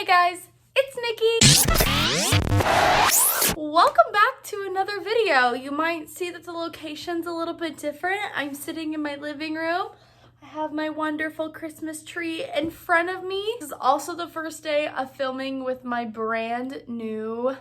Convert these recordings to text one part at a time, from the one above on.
Hey guys, it's Nikki. Welcome back to another video. You might see that the location's a little bit different. I'm sitting in my living room. I have my wonderful Christmas tree in front of me. This is also the first day of filming with my brand new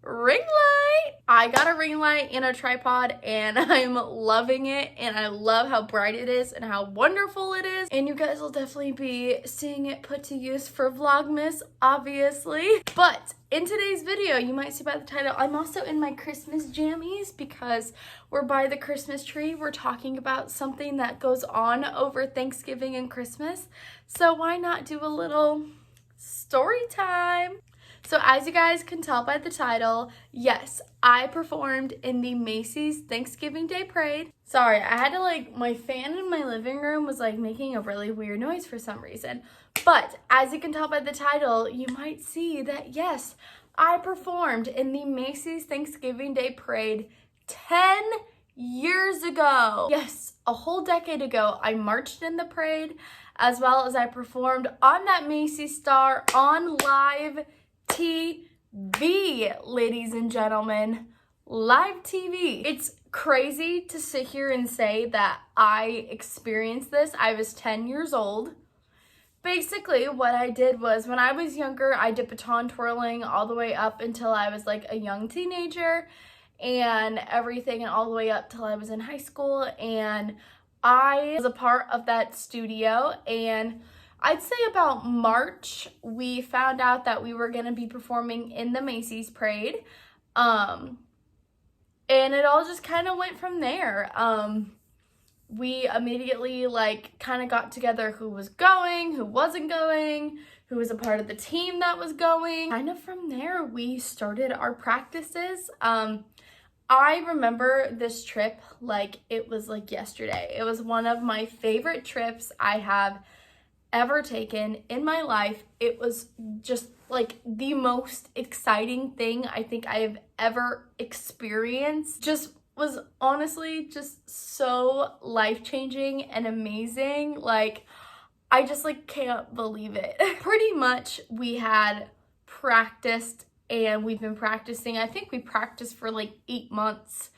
ring light. I got a ring light and a tripod and I'm loving it, and I love how bright it is and how wonderful it is, and you guys will definitely be seeing it put to use for vlogmas, obviously. But in today's video, you might see by the title, I'm also in my Christmas jammies because we're by the Christmas tree. We're talking about something that goes on over Thanksgiving and Christmas, so why not do a little story time? So as you guys can tell by the title, yes, I performed in the Macys Thanksgiving Day Parade. Sorry, I had to my fan in my living room was making a really weird noise for some reason. But as you can tell by the title, you might see that yes, I performed in the Macys Thanksgiving Day Parade 10 years ago. Yes, a whole decade ago, I marched in the parade, as well as I performed on that Macys Star on live TV, ladies and gentlemen, live TV. It's crazy to sit here and say that I experienced this. I was 10 years old. Basically, what I did was when I was younger, I did baton twirling all the way up until I was a young teenager and everything, and all the way up till I was in high school. And I was a part of that studio, and I'd say about March, we found out that we were going to be performing in the Macys Parade. And it all just kind of went from there. We immediately kind of got together who was going, who wasn't going, who was a part of the team that was going. Kind of from there, we started our practices. I remember this trip like it was yesterday. It was one of my favorite trips I have ever taken in my life. It was just the most exciting thing I think I've ever experienced. Just was honestly just so life-changing and amazing. I just can't believe it. Pretty much we had practiced, and we've been practicing. I think we practiced for 8 months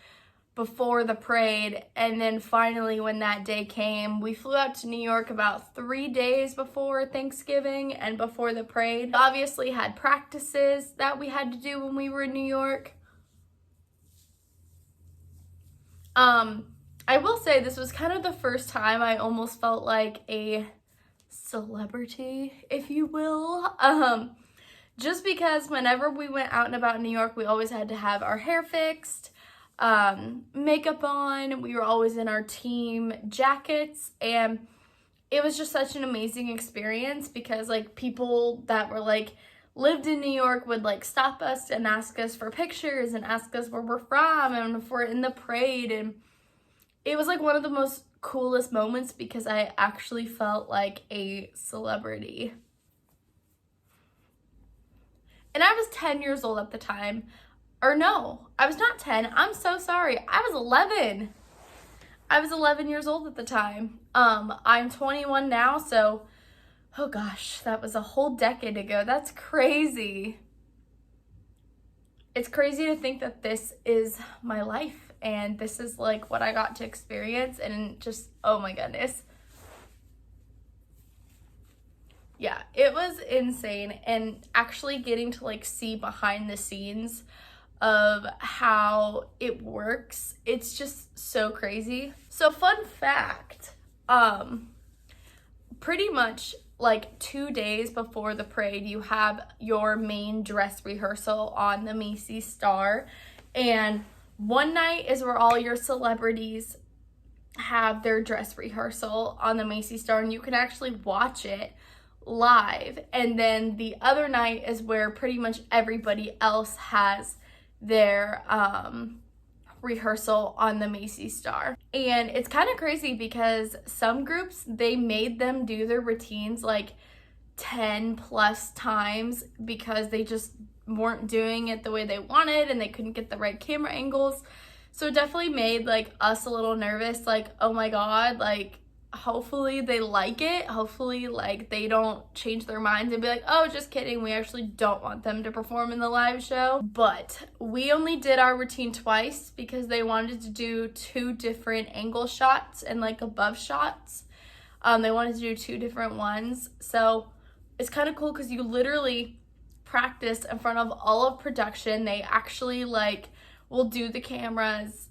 before the parade, and then finally when that day came, we flew out to New York about 3 days before Thanksgiving and before the parade. We obviously had practices that we had to do when we were in New York. I will say this was kind of the first time I almost felt like a celebrity, if you will. Just because whenever we went out and about in New York, we always had to have our hair fixed, makeup on. We were always in our team jackets, and it was just such an amazing experience because people that were lived in New York would stop us and ask us for pictures and ask us where we're from and if we're in the parade. And it was one of the most coolest moments because I actually felt like a celebrity. And I was 10 years old at the time. Or no, I was not 10. I'm so sorry. I was 11. I was 11 years old at the time. I'm 21 now, so, oh gosh, that was a whole decade ago. That's crazy. It's crazy to think that this is my life, and this is what I got to experience, and just, oh my goodness. Yeah, it was insane, and actually getting to see behind the scenes of how it works, it's just so crazy. So fun fact, pretty much 2 days before the parade, you have your main dress rehearsal on the Macys Star, and one night is where all your celebrities have their dress rehearsal on the Macys Star, and you can actually watch it live. And then the other night is where pretty much everybody else has their rehearsal on the Macys Star. And it's kind of crazy because some groups, they made them do their routines 10 plus times because they just weren't doing it the way they wanted and they couldn't get the right camera angles. So it definitely made us a little nervous, oh my god, hopefully they like it. Hopefully, like, they don't change their minds and be like, oh, just kidding, we actually don't want them to perform in the live show. But we only did our routine twice because they wanted to do 2 different angle shots and like above shots. They wanted to do 2 different ones. So it's kind of cool because you literally practice in front of all of production. They actually like will do the cameras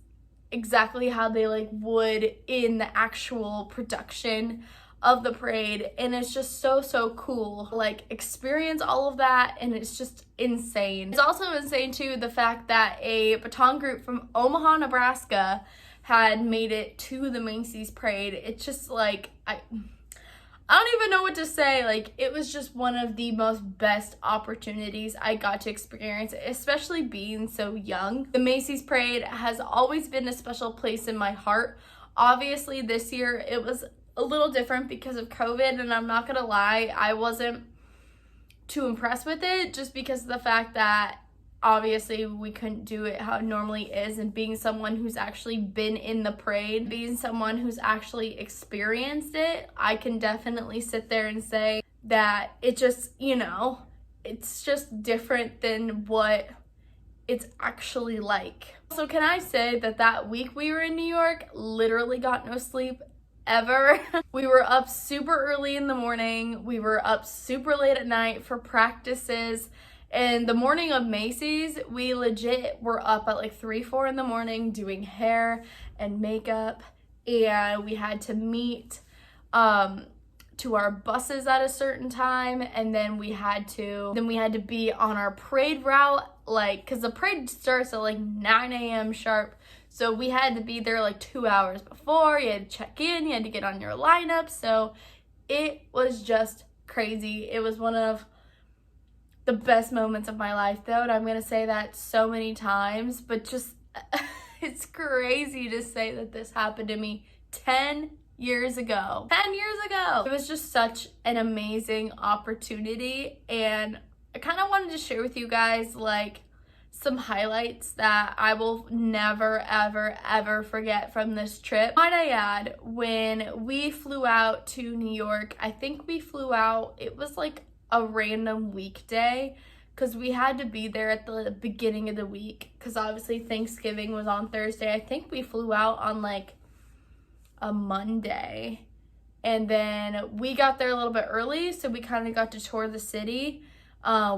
exactly how they like would in the actual production of the parade, and it's just so cool. Like, experience all of that, and it's just insane. It's also insane too the fact that a baton group from Omaha, Nebraska had made it to the Macys parade. It's just like, I don't even know what to say. Like, it was just one of the most best opportunities I got to experience, especially being so young. The Macys parade has always been a special place in my heart. Obviously, this year it was a little different because of COVID, and I'm not gonna lie, I wasn't too impressed with it just because of the fact that obviously we couldn't do it how it normally is, and being someone who's actually been in the parade, being someone who's actually experienced it, I can definitely sit there and say that it just, you know, it's just different than what it's actually like. So can I say that that week we were in New York, literally got no sleep ever. We were up super early in the morning. We were up super late at night for practices. And the morning of Macys, we legit were up at like 3, 4 in the morning doing hair and makeup, and we had to meet to our buses at a certain time, and then we had to be on our parade route, like, because the parade starts at like 9 a.m. sharp, so we had to be there like 2 hours before. You had to check in, you had to get on your lineup, so it was just crazy. It was one of the best moments of my life, though, and I'm gonna say that so many times, but just it's crazy to say that this happened to me 10 years ago. 10 years ago! It was just such an amazing opportunity, and I kind of wanted to share with you guys like some highlights that I will never ever forget from this trip. Might I add, when we flew out to New York, I think we flew out, it was like a random weekday because we had to be there at the beginning of the week because obviously Thanksgiving was on Thursday. I think we flew out on like a Monday, and then we got there a little bit early, so we kind of got to tour the city.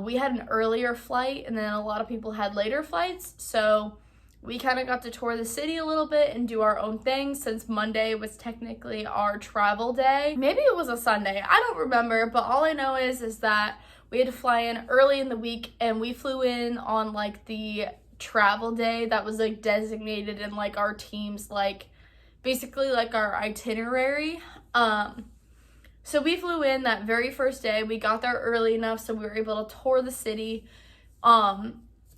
We had an earlier flight, and then a lot of people had later flights, so we kind of got to tour the city a little bit and do our own thing since Monday was technically our travel day. Maybe it was a Sunday, I don't remember, but all I know is that we had to fly in early in the week, and we flew in on like the travel day that was like designated in like our team's like basically like our itinerary. So we flew in that very first day. We got there early enough so we were able to tour the city.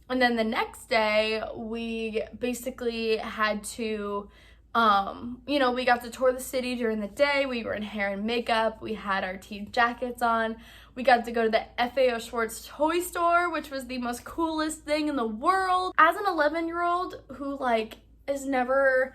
And then the next day, we basically had to, you know, we got to tour the city during the day. We were in hair and makeup. We had our team jackets on. We got to go to the FAO Schwartz toy store, which was the most coolest thing in the world. As an 11-year-old who, like, has never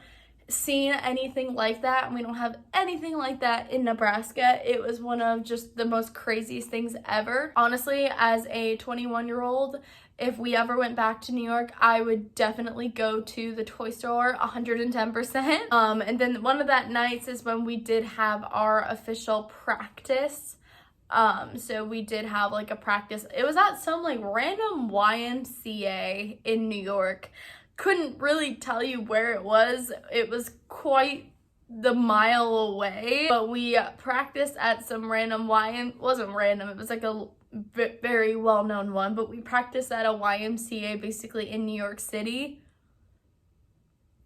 seen anything like that, and we don't have anything like that in Nebraska, it was one of just the most craziest things ever. Honestly, as a 21-year-old, if we ever went back to New York, I would definitely go to the toy store 110%. And then one of that nights is when we did have our official practice. So we did have like a practice. It was at some like random YMCA in New York. Couldn't really tell you where it was. It was quite the mile away, but we practiced at some random wasn't random, it was like a very well-known one, but we practiced at a YMCA basically in New York City,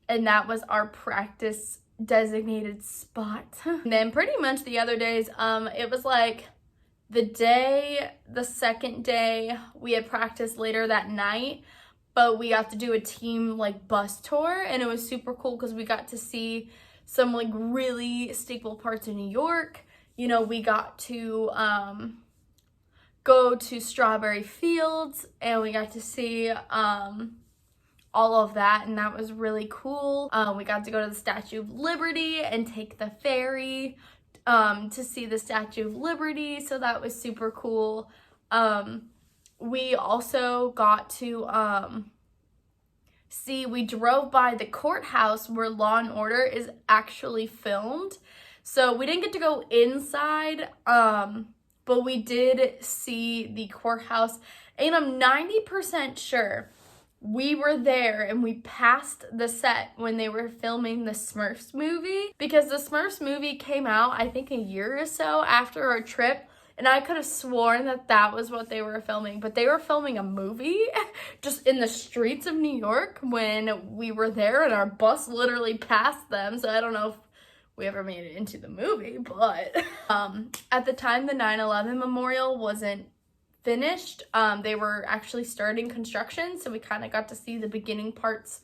and that was our practice designated spot. And then pretty much the other days, it was like the second day we had practiced later that night, but we got to do a team like bus tour, and it was super cool because we got to see some like really staple parts of New York. You know, we got to go to Strawberry Fields, and we got to see all of that, and that was really cool. We got to go to the Statue of Liberty and take the ferry to see the Statue of Liberty, so that was super cool. We also got to we drove by the courthouse where Law and Order is actually filmed. So we didn't get to go inside, but we did see the courthouse, and I'm 90% sure we were there and we passed the set when they were filming the Smurfs movie, because the Smurfs movie came out, I think, a year or so after our trip, and I could have sworn that that was what they were filming, but they were filming a movie just in the streets of New York when we were there, and our bus literally passed them, so I don't know if we ever made it into the movie, but at the time the 9/11 memorial wasn't finished. They were actually starting construction, so we kind of got to see the beginning parts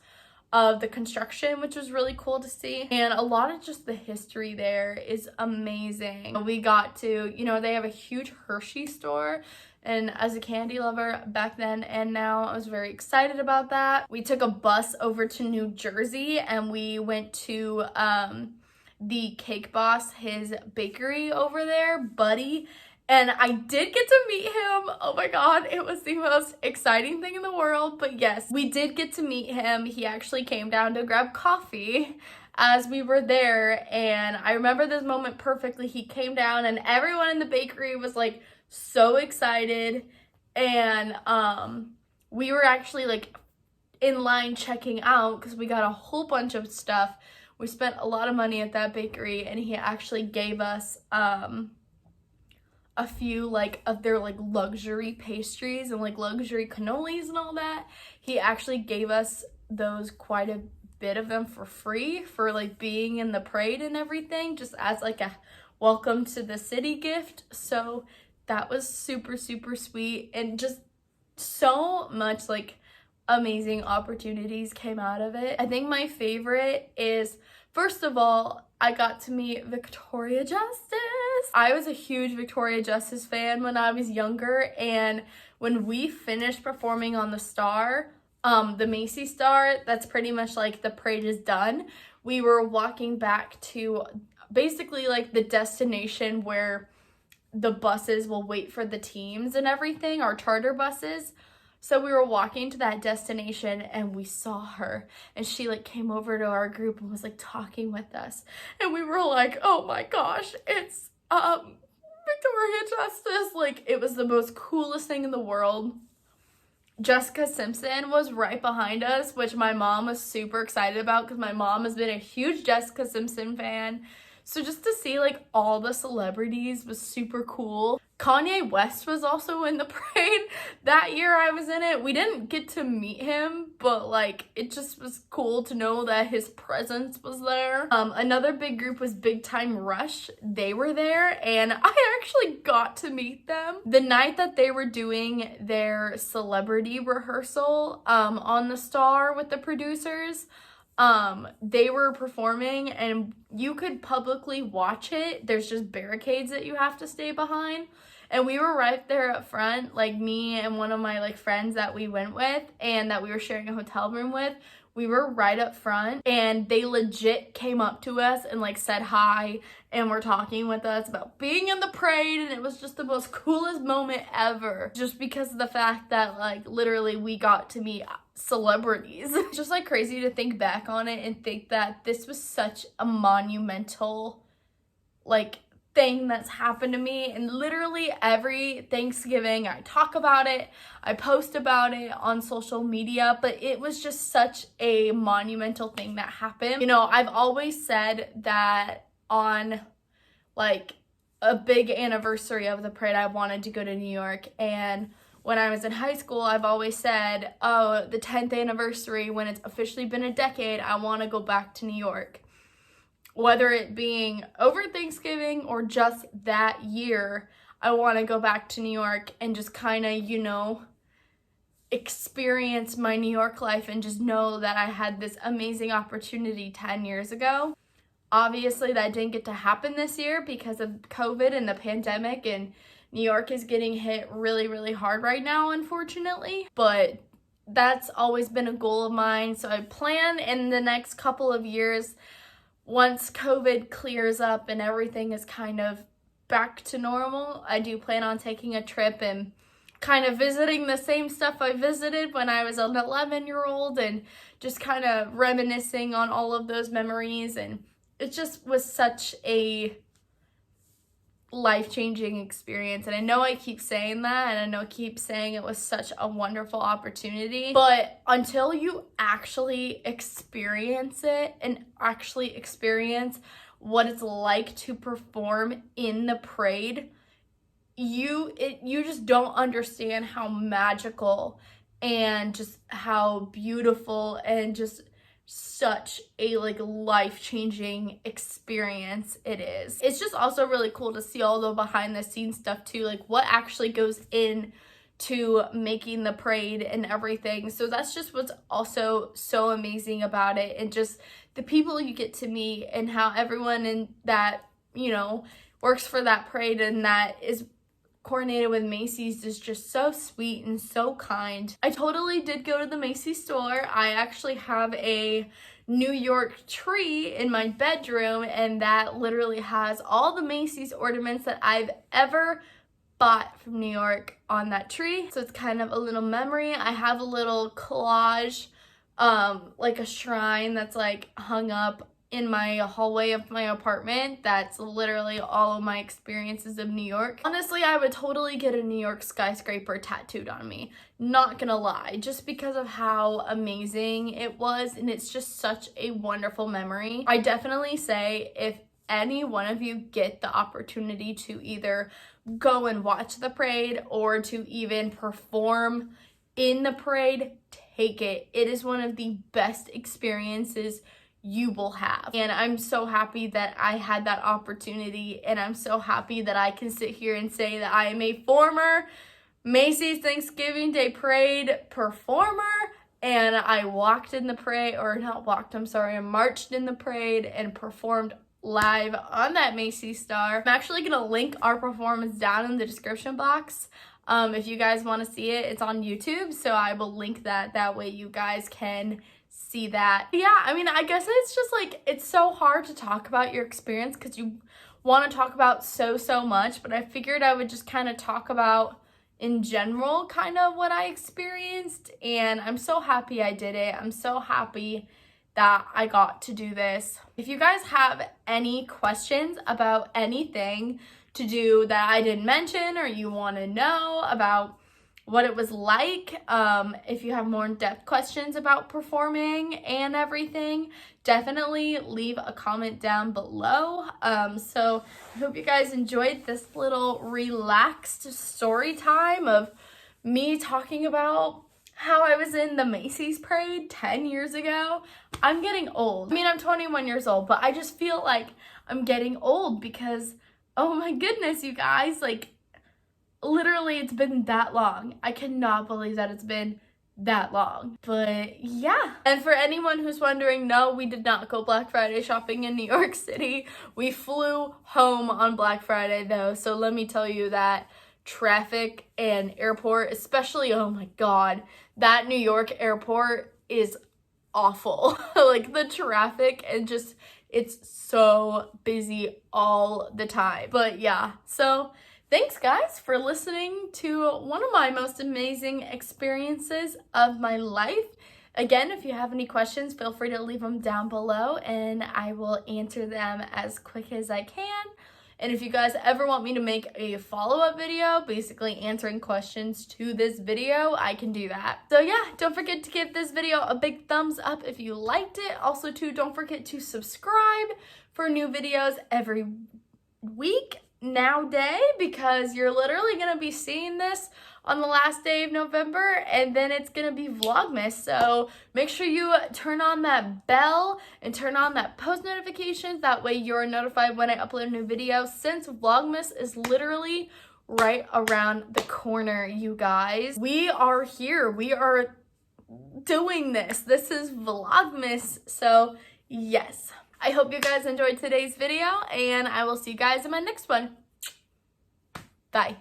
of the construction, which was really cool to see. And a lot of just the history there is amazing. We got to, you know, they have a huge Hershey store, and as a candy lover back then and now, I was very excited about that. We took a bus over to New Jersey and we went to the Cake Boss, his bakery over there, Buddy. And I did get to meet him. Oh my god, it was the most exciting thing in the world. But yes, we did get to meet him. He actually came down to grab coffee as we were there. And I remember this moment perfectly. He came down and everyone in the bakery was like so excited. And we were actually like in line checking out because we got a whole bunch of stuff. We spent a lot of money at that bakery, and he actually gave us a few like of their like luxury pastries and like luxury cannolis and all that. He actually gave us those, quite a bit of them, for free for like being in the parade and everything, just as like a welcome to the city gift. So that was super, super sweet, and just so much like amazing opportunities came out of it. I think my favorite is, first of all, I got to meet Victoria Justice. I was a huge Victoria Justice fan when I was younger, and when we finished performing on the Star, the Macys Star, that's pretty much like the parade is done. We were walking back to basically like the destination where the buses will wait for the teams and everything, our charter buses. So we were walking to that destination and we saw her, and she like came over to our group and was like talking with us, and we were like, oh my gosh, it's Victoria Justice. Like, it was the most coolest thing in the world. Jessica Simpson was right behind us, which my mom was super excited about because my mom has been a huge Jessica Simpson fan. So just to see like all the celebrities was super cool. Kanye West was also in the parade that year I was in it. We didn't get to meet him, but like it just was cool to know that his presence was there. Another big group was Big Time Rush. They were there, and I actually got to meet them the night that they were doing their celebrity rehearsal on the Star with the producers. They were performing, and you could publicly watch it. There's just barricades that you have to stay behind, and we were right there up front, like me and one of my like friends that we went with and that we were sharing a hotel room with. We were right up front, and they legit came up to us and like said hi and were talking with us about being in the parade, and it was just the most coolest moment ever, just because of the fact that like literally we got to meet celebrities. It's just like crazy to think back on it and think that this was such a monumental like thing that's happened to me, and literally every Thanksgiving I talk about it, I post about it on social media, but it was just such a monumental thing that happened. You know, I've always said that on like a big anniversary of the parade I wanted to go to New York, and when I was in high school, I've always said, oh, the 10th anniversary, when it's officially been a decade, I want to go back to New York. Whether it being over Thanksgiving or just that year, I want to go back to New York and just kind of, you know, experience my New York life and just know that I had this amazing opportunity 10 years ago. Obviously, that didn't get to happen this year because of COVID and the pandemic, and New York is getting hit really, really hard right now, unfortunately. But that's always been a goal of mine. So I plan in the next couple of years, once COVID clears up and everything is kind of back to normal, I do plan on taking a trip and kind of visiting the same stuff I visited when I was an 11-year-old and just kind of reminiscing on all of those memories. And it just was such a life-changing experience. And I know I keep saying that, and I know I keep saying it was such a wonderful opportunity, but until you actually experience it and actually experience what it's like to perform in the parade, you just don't understand how magical and just how beautiful and just such a like life-changing experience it is. It's just also really cool to see all the behind the scenes stuff too, like what actually goes in to making the parade and everything. So that's just what's also so amazing about it, and just the people you get to meet and how everyone in that, you know, works for that parade and that is coordinated with Macys is just so sweet and so kind. I totally did go to the Macys store. I actually have a New York tree in my bedroom, and that literally has all the Macys ornaments that I've ever bought from New York on that tree. So it's kind of a little memory. I have a little collage, like a shrine that's like hung up in my hallway of my apartment. That's literally all of my experiences of New York. Honestly, I would totally get a New York skyscraper tattooed on me, not gonna lie, just because of how amazing it was, and it's just such a wonderful memory. I definitely say if any one of you get the opportunity to either go and watch the parade or to even perform in the parade, take it. It is one of the best experiences you will have. And I'm so happy that I had that opportunity, and I'm so happy that I can sit here and say that I am a former Macys Thanksgiving Day Parade performer, and I walked in the parade, or not walked, I'm sorry, I marched in the parade and performed live on that Macys star. I'm actually gonna link our performance down in the description box. If you guys want to see it, it's on YouTube, so I will link that way you guys can see that. Yeah, I mean, I guess it's just like, it's so hard to talk about your experience because you want to talk about so much, but I figured I would just kind of talk about in general kind of what I experienced, and I'm so happy I did it. I'm so happy that I got to do this. If you guys have any questions about anything to do that I didn't mention, or you want to know about what it was like, if you have more in-depth questions about performing and everything, definitely leave a comment down below. So I hope you guys enjoyed this little relaxed story time of me talking about how I was in the Macys parade 10 years ago. I'm getting old. I mean, I'm 21 years old, but I just feel like I'm getting old because, oh my goodness, you guys, like, literally it's been that long. I cannot believe that it's been that long. But yeah. And for anyone who's wondering, no, we did not go Black Friday shopping in New York City. We flew home on Black Friday though. So let me tell you that traffic and airport, especially, oh my God, that New York airport is awful. Like the traffic and just, it's so busy all the time. But yeah, so thanks guys for listening to one of my most amazing experiences of my life. Again, if you have any questions, feel free to leave them down below and I will answer them as quick as I can. And if you guys ever want me to make a follow-up video, basically answering questions to this video, I can do that. So yeah, don't forget to give this video a big thumbs up if you liked it. Also too, don't forget to subscribe for new videos every week nowadays, because you're literally going to be seeing this on the last day of November, and then it's going to be vlogmas. So make sure you turn on that bell and turn on that post notifications. That way you're notified when I upload a new video, since vlogmas is literally right around the corner, you guys. We are here. We are doing this. This is vlogmas. So yes. I hope you guys enjoyed today's video, and I will see you guys in my next one. Bye.